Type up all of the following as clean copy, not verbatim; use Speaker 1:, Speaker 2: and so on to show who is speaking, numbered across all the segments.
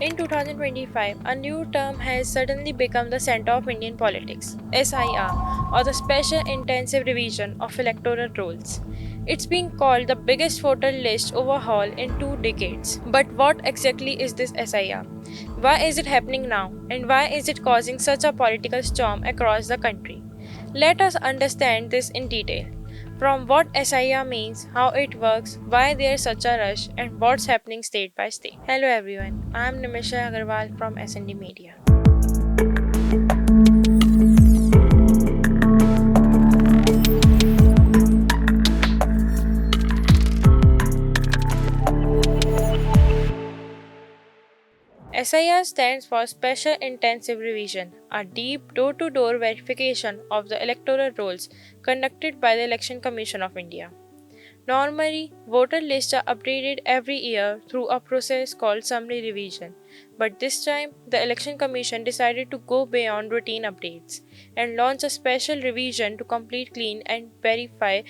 Speaker 1: In 2025, a new term has suddenly become the center of Indian politics SIR, or the Special Intensive Revision of Electoral Rolls. It's being called the biggest voter list overhaul in 2 decades. But what exactly is this SIR? Why is it happening now? And why is it causing such a political storm across the country? Let us understand this in detail. From what SIR means, how it works, why there's such a rush, and what's happening state by state. Hello everyone, I'm Nimisha Agarwal from SND Media. SIR stands for Special Intensive Revision, a deep door to door verification of the electoral rolls conducted by the Election Commission of India. Normally, voter lists are updated every year through a process called summary revision. But this time, the Election Commission decided to go beyond routine updates and launch a special revision to complete, clean, and verify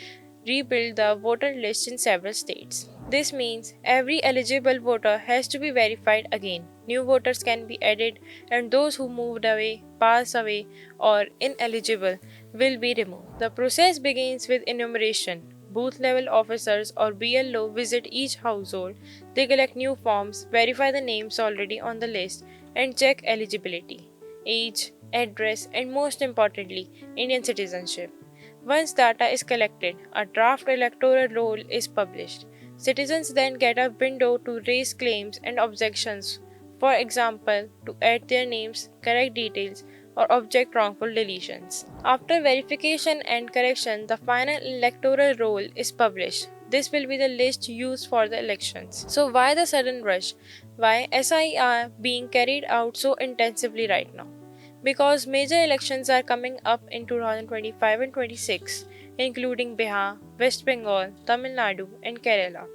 Speaker 1: rebuild the voter list in several states. This means every eligible voter has to be verified again. New voters can be added, and those who moved away, passed away, or ineligible will be removed. The process begins with enumeration. Booth level officers or BLO visit each household. They collect new forms, verify the names already on the list, and check eligibility, age, address, and most importantly, Indian citizenship. Once data is collected, a draft electoral roll is published. Citizens then get a window to raise claims and objections, for example, to add their names, correct details, or object wrongful deletions. After verification and correction, the final electoral roll is published. This will be the list used for the elections. So, why the sudden rush? Why SIR being carried out so intensively right now? Because major elections are coming up in 2025 and 26, including Bihar, West Bengal, Tamil Nadu, and Kerala.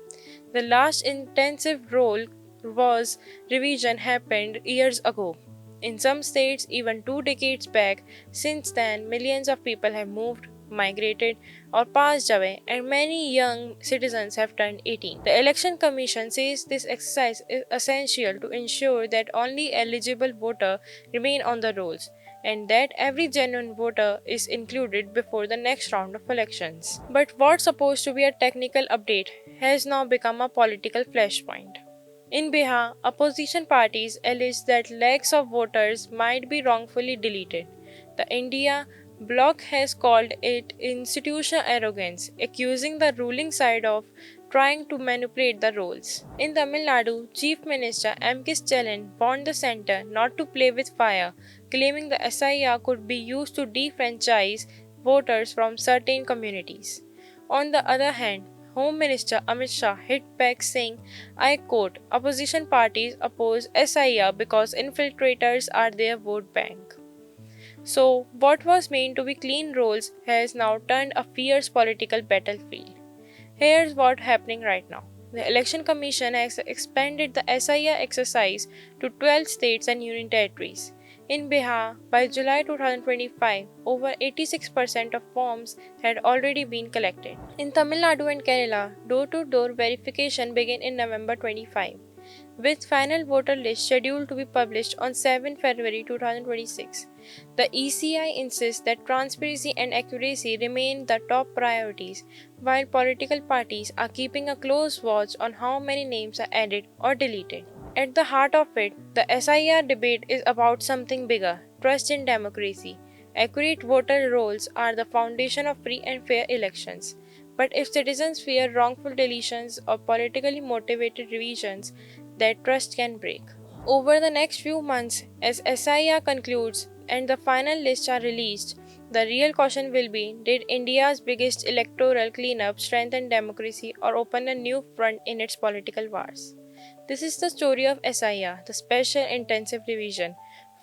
Speaker 1: The last intensive roll was revision happened years ago. In some states, even 2 decades back. Since then, millions of people have moved, migrated, or passed away, and many young citizens have turned 18. The Election Commission says this exercise is essential to ensure that only eligible voters remain on the rolls and that every genuine voter is included before the next round of elections. But what's supposed to be a technical update has now become a political flashpoint. In Bihar, opposition parties allege that lakhs of voters might be wrongfully deleted. The India bloc has called it institutional arrogance, accusing the ruling side of trying to manipulate the rolls. In Tamil Nadu, Chief Minister M.K. Stalin warned the centre not to play with fire, claiming the SIR could be used to defranchise voters from certain communities. On the other hand, Home Minister Amit Shah hit back saying, I quote, opposition parties oppose SIR because infiltrators are their vote bank. So, what was meant to be clean rolls has now turned a fierce political battlefield. Here's what's happening right now. The Election Commission has expanded the SIR exercise to 12 states and union territories. In Bihar, by July 2025, over 86% of forms had already been collected. In Tamil Nadu and Kerala, door to door verification began in November 25, with final voter list scheduled to be published on 7 February 2026. The ECI insists that transparency and accuracy remain the top priorities, while political parties are keeping a close watch on how many names are added or deleted. At the heart of it, the SIR debate is about something bigger trust in democracy. Accurate voter rolls are the foundation of free and fair elections. But if citizens fear wrongful deletions or politically motivated revisions, that trust can break. Over the next few months, as SIR concludes and the final lists are released, the real question will be did India's biggest electoral cleanup strengthen democracy or open a new front in its political wars? This is the story of SIR, the Special Intensive Revision.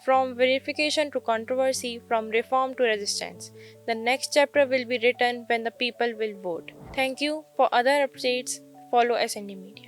Speaker 1: From verification to controversy, from reform to resistance. The next chapter will be written when the people will vote. Thank you. For other updates, follow SND Media.